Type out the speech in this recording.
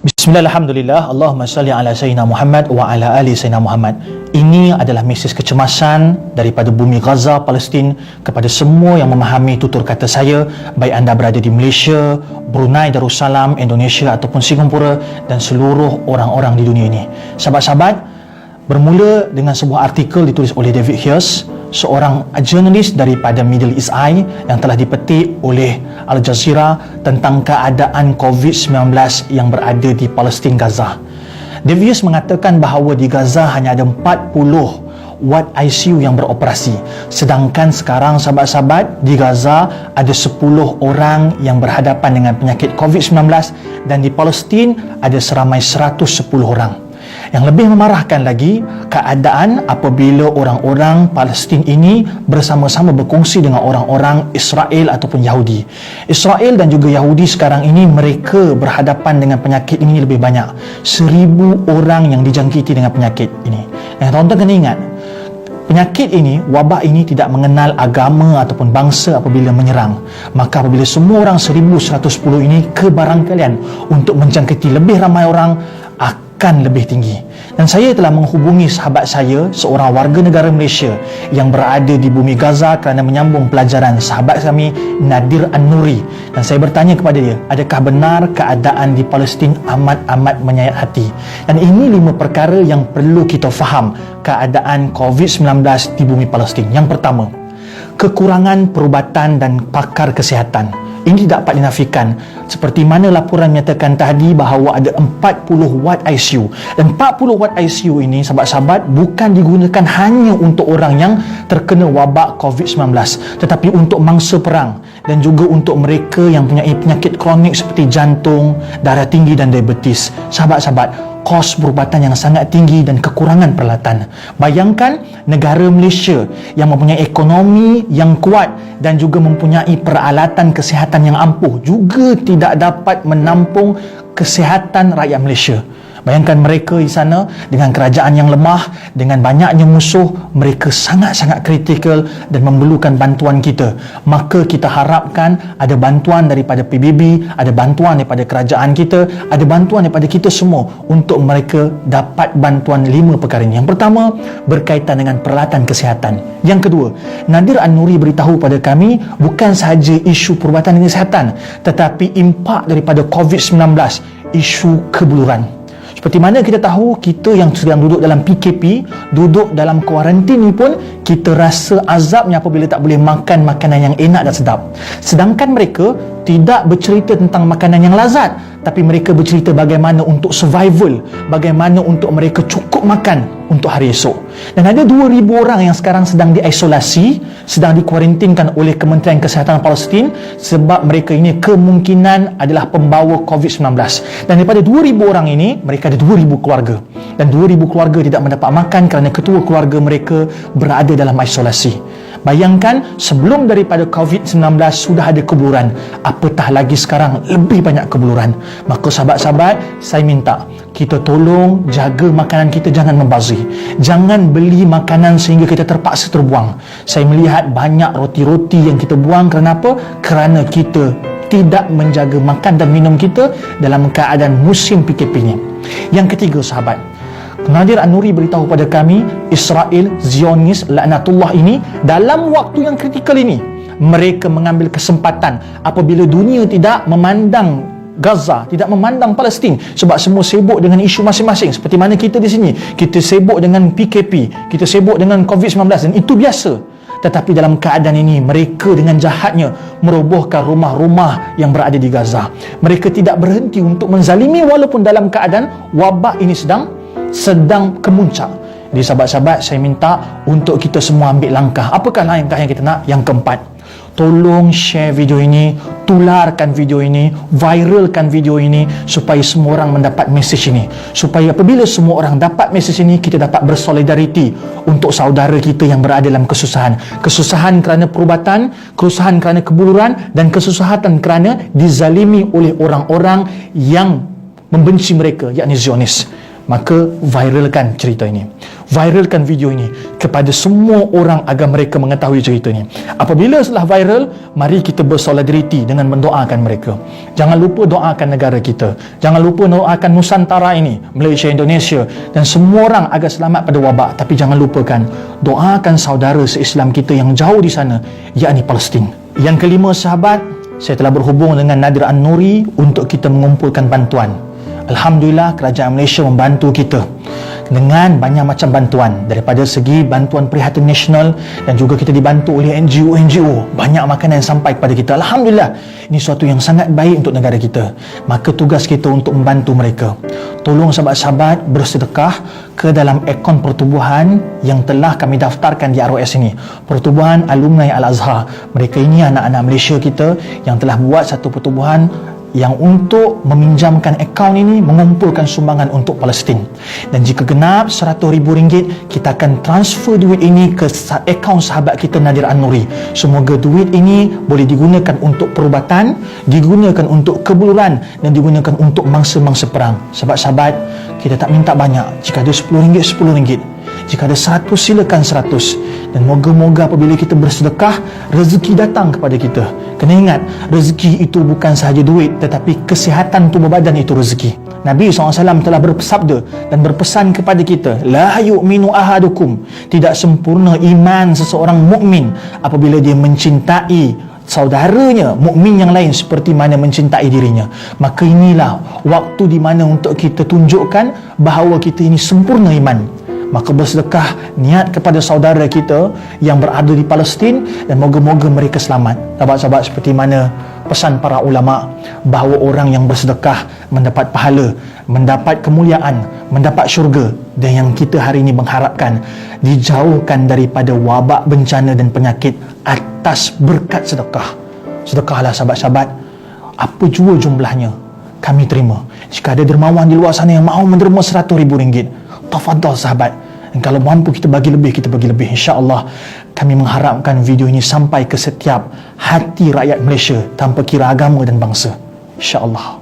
Bismillahirrahmanirrahim. Allahumma salli ala Sayyidina Muhammad wa ala ali Sayyidina Muhammad. Ini adalah mesej kecemasan daripada bumi Gaza, Palestin kepada semua yang memahami tutur kata saya, baik anda berada di Malaysia, Brunei Darussalam, Indonesia ataupun Singapura dan seluruh orang-orang di dunia ini. Sahabat-sahabat, bermula dengan sebuah artikel ditulis oleh David Hughes, seorang jurnalis daripada Middle East Eye yang telah dipetik oleh Al Jazeera tentang keadaan COVID-19 yang berada di Palestin, Gaza. David Hughes mengatakan bahawa di Gaza hanya ada 40 ward ICU yang beroperasi, sedangkan sekarang sahabat-sahabat di Gaza ada 10 orang yang berhadapan dengan penyakit COVID-19 dan di Palestin ada seramai 110 orang. Yang lebih memarahkan lagi, keadaan apabila orang-orang Palestin ini bersama-sama berkongsi dengan orang-orang Israel ataupun Yahudi. Israel dan juga Yahudi sekarang ini mereka berhadapan dengan penyakit ini lebih banyak. 1,000 orang yang dijangkiti dengan penyakit ini. Dan tuan-tuan kena ingat, penyakit ini, wabak ini tidak mengenal agama ataupun bangsa apabila menyerang. Maka apabila semua orang 1,110 ini kebarangkalian untuk menjangkiti lebih ramai orang akan lebih tinggi. Dan saya telah menghubungi sahabat saya, seorang warga negara Malaysia yang berada di bumi Gaza kerana menyambung pelajaran, sahabat kami Nadir An-Nuri, dan saya bertanya kepada dia, adakah benar keadaan di Palestin amat-amat menyayat hati? Dan ini 5 perkara yang perlu kita faham keadaan COVID-19 di bumi Palestin. Yang pertama, kekurangan perubatan dan pakar kesihatan. Ini tidak dapat dinafikan. Seperti mana laporan menyatakan tadi bahawa ada 40 ward ICU. Dan 40 ward ICU ini, sahabat-sahabat, bukan digunakan hanya untuk orang yang terkena wabak COVID-19, tetapi untuk mangsa perang dan juga untuk mereka yang punya penyakit kronik seperti jantung, darah tinggi dan diabetes. Sahabat-sahabat, kos perubatan yang sangat tinggi dan kekurangan peralatan. Bayangkan negara Malaysia yang mempunyai ekonomi yang kuat dan juga mempunyai peralatan kesihatan yang ampuh juga tidak dapat menampung kesihatan rakyat Malaysia. Bayangkan mereka di sana dengan kerajaan yang lemah, dengan banyaknya musuh, mereka sangat-sangat kritikal dan memerlukan bantuan kita. Maka kita harapkan ada bantuan daripada PBB, ada bantuan daripada kerajaan kita, ada bantuan daripada kita semua untuk mereka dapat bantuan 5 perkara ini. Yang pertama, berkaitan dengan peralatan kesihatan. Yang kedua, Nadir An-Nuri beritahu pada kami bukan sahaja isu perubatan dan kesihatan, tetapi impak daripada COVID-19, isu kebuluran. Seperti mana kita tahu, kita yang sedang duduk dalam PKP, duduk dalam kuarantin ni pun, kita rasa azabnya apabila tak boleh makan makanan yang enak dan sedap. Sedangkan mereka tidak bercerita tentang makanan yang lazat, tapi mereka bercerita bagaimana untuk survival, bagaimana untuk mereka cukup makan untuk hari esok. Dan ada 2,000 orang yang sekarang sedang diisolasi, sedang dikuarantinkan oleh Kementerian Kesihatan Palestin sebab mereka ini kemungkinan adalah pembawa COVID-19. Dan daripada 2,000 orang ini, mereka ada 2,000 keluarga. Dan 2,000 keluarga tidak mendapat makan kerana ketua keluarga mereka berada dalam isolasi. Bayangkan, sebelum daripada COVID-19 sudah ada kebuluran, apatah lagi sekarang lebih banyak kebuluran. Maka sahabat-sahabat, saya minta kita tolong jaga makanan kita, jangan membazir. Jangan beli makanan sehingga kita terpaksa terbuang. Saya melihat banyak roti-roti yang kita buang kerana apa? Kerana kita tidak menjaga makan dan minum kita dalam keadaan musim PKP ini. Yang ketiga, sahabat, Nadir An-Nuri beritahu pada kami, Israel, Zionis, laknatullah ini, dalam waktu yang kritikal ini, mereka mengambil kesempatan apabila dunia tidak memandang Gaza, tidak memandang Palestin sebab semua sibuk dengan isu masing-masing. Seperti mana kita di sini, kita sibuk dengan PKP, kita sibuk dengan COVID-19 dan itu biasa. Tetapi dalam keadaan ini, mereka dengan jahatnya merobohkan rumah-rumah yang berada di Gaza. Mereka tidak berhenti untuk menzalimi walaupun dalam keadaan wabak ini sedang kemuncak. Jadi sahabat-sahabat, saya minta untuk kita semua ambil langkah. Apakah langkah yang kita nak? Yang keempat, tolong share video ini, tularkan video ini, viralkan video ini supaya semua orang mendapat mesej ini. Supaya apabila semua orang dapat mesej ini, kita dapat bersolidariti untuk saudara kita yang berada dalam kesusahan. Kesusahan kerana perubatan, kesusahan kerana kebuluran dan kesusahan kerana dizalimi oleh orang-orang yang membenci mereka, yakni Zionis. Maka viralkan cerita ini, viralkan video ini kepada semua orang agar mereka mengetahui cerita ini. Apabila setelah viral, mari kita bersolidariti dengan mendoakan mereka. Jangan lupa doakan negara kita, jangan lupa doakan Nusantara ini, Malaysia, Indonesia dan semua orang agar selamat pada wabak. Tapi jangan lupakan doakan saudara se-Islam kita yang jauh di sana, yakni Palestin. Yang kelima sahabat, saya telah berhubung dengan Nadir An-Nuri untuk kita mengumpulkan bantuan. Alhamdulillah, kerajaan Malaysia membantu kita dengan banyak macam bantuan, daripada segi bantuan prihatin nasional dan juga kita dibantu oleh NGO. Banyak makanan yang sampai kepada kita. Alhamdulillah, ini suatu yang sangat baik untuk negara kita. Maka tugas kita untuk membantu mereka. Tolong sahabat-sahabat bersedekah ke dalam akaun pertubuhan yang telah kami daftarkan di ROS ini, Pertubuhan Alumni Al-Azhar. Mereka ini anak-anak Malaysia kita yang telah buat satu pertubuhan yang untuk meminjamkan akaun ini mengumpulkan sumbangan untuk Palestin. Dan jika genap RM100,000, kita akan transfer duit ini ke akaun sahabat kita Nadir An-Nuri. Semoga duit ini boleh digunakan untuk perubatan, digunakan untuk kebuluran dan digunakan untuk mangsa-mangsa perang. Sahabat-sahabat, kita tak minta banyak. Jika ada RM10, RM10. Jika ada 100, silakan 100. Dan moga-moga apabila kita bersedekah, rezeki datang kepada kita. Kena ingat, rezeki itu bukan sahaja duit, tetapi kesihatan tubuh badan itu rezeki. Nabi SAW telah bersabda dan berpesan kepada kita, la yu'minu ahadukum, tidak sempurna iman seseorang mukmin apabila dia mencintai saudaranya mukmin yang lain seperti mana mencintai dirinya. Maka inilah waktu di mana untuk kita tunjukkan bahawa kita ini sempurna iman. Maka bersedekah niat kepada saudara kita yang berada di Palestin dan moga-moga mereka selamat. Sahabat-sahabat, seperti mana pesan para ulama bahawa orang yang bersedekah mendapat pahala, mendapat kemuliaan, mendapat syurga. Dan yang kita hari ini mengharapkan dijauhkan daripada wabak, bencana dan penyakit atas berkat sedekah. Sedekahlah sahabat-sahabat, apa jua jumlahnya kami terima. Jika ada dermawan di luar sana yang mahu menderma RM100,000, tafadhal sahabat. Dan kalau mampu kita bagi lebih, kita bagi lebih. InsyaAllah kami mengharapkan video ini sampai ke setiap hati rakyat Malaysia tanpa kira agama dan bangsa. InsyaAllah.